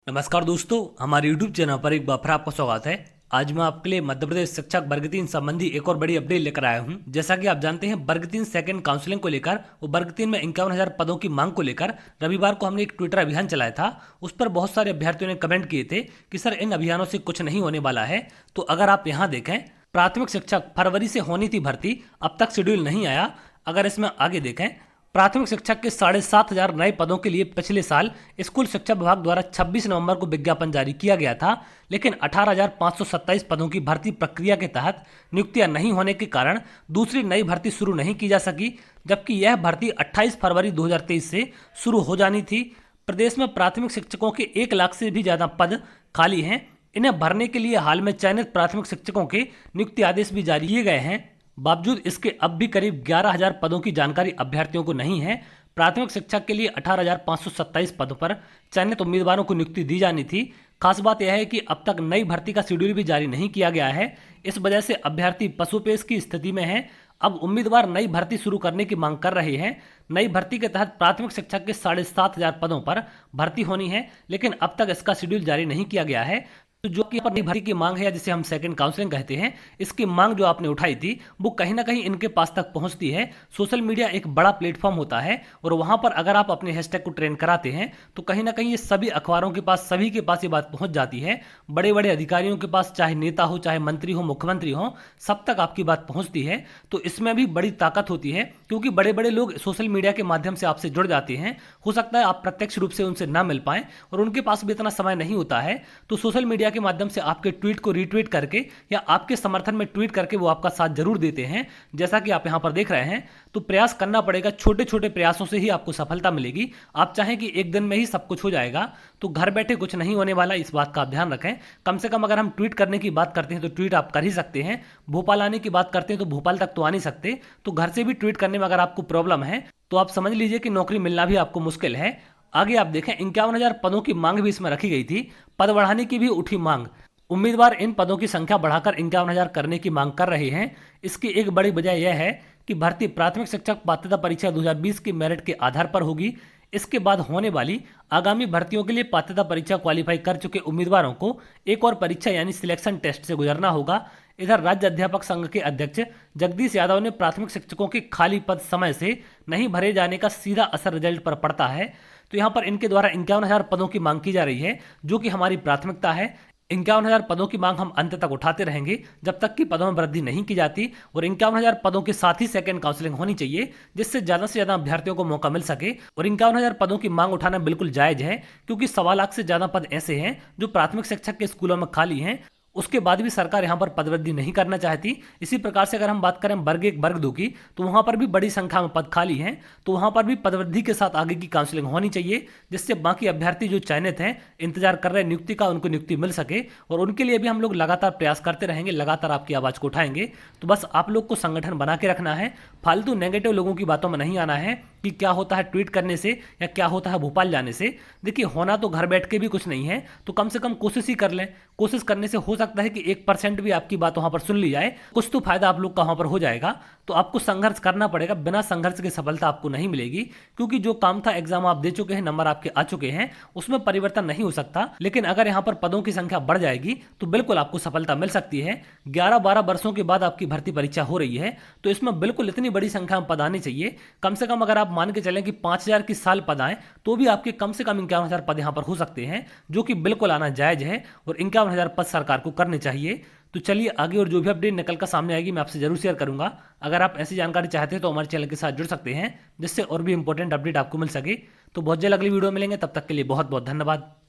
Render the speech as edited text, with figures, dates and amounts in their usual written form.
नमस्कार दोस्तों, हमारे YouTube चैनल पर एक बार फिर आपका स्वागत है। आज मैं आपके लिए मध्य प्रदेश शिक्षक वर्ग 3 संबंधी एक और बड़ी अपडेट लेकर आया हूं। जैसा कि आप जानते हैं, वर्ग 3 सेकंड काउंसलिंग को लेकर और वर्ग 3 में 51,000 पदों की मांग को लेकर रविवार को हमने एक ट्विटर अभियान चलाया था। उस पर बहुत सारे अभ्यर्थियों ने कमेंट किए थे कि सर, इन अभियानों से कुछ नहीं होने वाला है। तो अगर आप यहाँ देखें, प्राथमिक शिक्षक फरवरी से होनी थी भर्ती, अब तक शेड्यूल नहीं आया। अगर इसमें आगे देखें, प्राथमिक शिक्षक के 7,500 नए पदों के लिए पिछले साल स्कूल शिक्षा विभाग द्वारा 26 नवंबर को विज्ञापन जारी किया गया था, लेकिन 18,527 पदों की भर्ती प्रक्रिया के तहत नियुक्तियां नहीं होने के कारण दूसरी नई भर्ती शुरू नहीं की जा सकी, जबकि यह भर्ती 28 फरवरी 2023 से शुरू हो जानी थी। प्रदेश में प्राथमिक शिक्षकों के 1 लाख से भी ज्यादा पद खाली हैं। इन्हें भरने के लिए हाल में चयनित प्राथमिक शिक्षकों के नियुक्ति आदेश भी जारी किए गए हैं। बावजूद इसके अब भी करीब 11,000 पदों की जानकारी अभ्यर्थियों को नहीं है। प्राथमिक शिक्षक के लिए 18,527 पदों पर चयनित उम्मीदवारों को नियुक्ति दी जानी थी। खास बात यह है कि अब तक नई भर्ती का शेड्यूल भी जारी नहीं किया गया है। इस वजह से अभ्यर्थी पशुपेश की स्थिति में है। अब उम्मीदवार नई भर्ती शुरू करने की मांग कर रहे हैं। नई भर्ती के तहत प्राथमिक शिक्षक के 7,500 पदों पर भर्ती होनी है, लेकिन अब तक इसका शेड्यूल जारी नहीं किया गया है। तो जो कि नई भर्ती की मांग है, या जिसे हम सेकंड काउंसलिंग कहते हैं, इसकी मांग जो आपने उठाई थी वो कहीं ना कहीं इनके पास तक पहुंचती है। सोशल मीडिया एक बड़ा प्लेटफॉर्म होता है और वहां पर अगर आप अपने हैशटैग को ट्रेंड कराते हैं तो कहीं ना कहीं ये सभी अखबारों के पास, सभी के पास ये बात पहुंच जाती है। बड़े बड़े अधिकारियों के पास, चाहे नेता हो, चाहे मंत्री हो, मुख्यमंत्री हो, सब तक आपकी बात पहुंचती है। तो इसमें भी बड़ी ताकत होती है, क्योंकि बड़े बड़े लोग सोशल मीडिया के माध्यम से आपसे जुड़ जाते हैं। हो सकता है आप प्रत्यक्ष रूप से उनसे ना मिल पाएं और उनके पास भी इतना समय नहीं होता है, तो सोशल मीडिया के माध्यम से आपके ट्वीट को रीट्वीट करके या आपके समर्थन में ट्वीट करके वो आपका साथ जरूर देते हैं, जैसा कि आप यहां पर देख रहे हैं। तो प्रयास करना पड़ेगा, छोटे छोटे प्रयासों से ही आपको सफलता मिलेगी। आप चाहें कि एक दिन में ही सब कुछ हो जाएगा, तो घर बैठे कुछ नहीं होने वाला, इस बात का आप ध्यान रखें। कम से कम अगर हम ट्वीट करने की बात करते हैं तो ट्वीट आप कर ही सकते हैं। भोपाल आने की बात करते हैं तो भोपाल तक तो आ नहीं सकते, तो घर से भी ट्वीट करने में अगर आपको प्रॉब्लम है तो आप समझ लीजिए कि नौकरी मिलना भी आपको मुश्किल है। आगे आप देखें, 51,000 पदों की मांग भी इसमें रखी गई थी। पद बढ़ाने की भी उठी मांग। उम्मीदवार इन पदों की संख्या बढ़ाकर 51,000 करने की मांग कर रहे हैं। इसकी एक बड़ी वजह यह है कि भर्ती प्राथमिक शिक्षक पात्रता परीक्षा 2020 की मेरिट के आधार पर होगी। इसके बाद होने वाली आगामी भर्तियों के लिए पात्रता परीक्षा क्वालिफाई कर चुके उम्मीदवारों को एक और परीक्षा यानी सिलेक्शन टेस्ट से गुजरना होगा। इधर राज्य अध्यापक संघ के अध्यक्ष जगदीश यादव ने प्राथमिक शिक्षकों के खाली पद समय से नहीं भरे जाने का सीधा असर रिजल्ट पर पड़ता है। तो यहाँ पर इनके द्वारा 51,000 पदों की मांग की जा रही है, जो कि हमारी प्राथमिकता है। 51,000 पदों की मांग हम अंत तक उठाते रहेंगे जब तक कि पदों में वृद्धि नहीं की जाती। और 51,000 पदों के साथ ही सेकंड काउंसलिंग होनी चाहिए, जिससे ज्यादा से ज्यादा अभ्यर्थियों को मौका मिल सके। और 51,000 पदों की मांग उठाना बिल्कुल जायज है, क्योंकि 1.25 लाख से ज्यादा पद ऐसे हैं जो प्राथमिक शिक्षक के स्कूलों में खाली हैं। उसके बाद भी सरकार यहां पर पदवृद्धि नहीं करना चाहती। इसी प्रकार से अगर हम बात करें वर्ग 1 वर्ग 2 की, तो वहां पर भी बड़ी संख्या में पद खाली हैं, तो वहां पर भी पदवृद्धि के साथ आगे की काउंसलिंग होनी चाहिए, जिससे बाकी अभ्यर्थी जो चयनित हैं, इंतजार कर रहे हैं नियुक्ति का, उनको नियुक्ति मिल सके। और उनके लिए भी हम लोग लगातार प्रयास करते रहेंगे, लगातार आपकी आवाज को उठाएंगे। तो बस आप लोग को संगठन बना के रखना है, फालतू नेगेटिव लोगों की बातों में नहीं आना है कि क्या होता है ट्वीट करने से या क्या होता है भोपाल जाने से। देखिए, होना तो घर बैठ के भी कुछ नहीं है, तो कम से कम कोशिश ही कर लें। कोशिश करने से हो सकता है कि 1% भी आपकी बात वहां पर सुन ली जाए, कुछ तो फायदा आप लोग का वहां पर हो जाएगा। तो आपको संघर्ष करना पड़ेगा, बिना संघर्ष के सफलता आपको नहीं मिलेगी, क्योंकि जो काम था, एग्जाम आप दे चुके हैं, नंबर आपके आ चुके हैं, उसमें परिवर्तन नहीं हो सकता। लेकिन अगर यहां पर पदों की संख्या बढ़ जाएगी तो बिल्कुल आपको सफलता मिल सकती है। 11-12 वर्षों के बाद आपकी भर्ती परीक्षा हो रही है, तो इसमें बिल्कुल इतनी बड़ी संख्या में पद आने चाहिए। कम से कम अगर आप मान के चलें कि 5,000 की साल पद आए, तो भी आपके कम से कम 51,000 पद यहां पर हो सकते हैं, जो कि बिल्कुल आना जायज है। और 51,000 पद सरकार को करने चाहिए। तो चलिए आगे और जो भी अपडेट निकल कर सामने आएगी मैं आपसे जरूर शेयर करूंगा। अगर आप ऐसी जानकारी चाहते हैं तो हमारे चैनल के साथ जुड़ सकते हैं, जिससे और भी इंपॉर्टेंट अपडेट आपको मिल सके। तो बहुत जल्द अगली वीडियो मिलेंगे, तब तक के लिए बहुत बहुत धन्यवाद।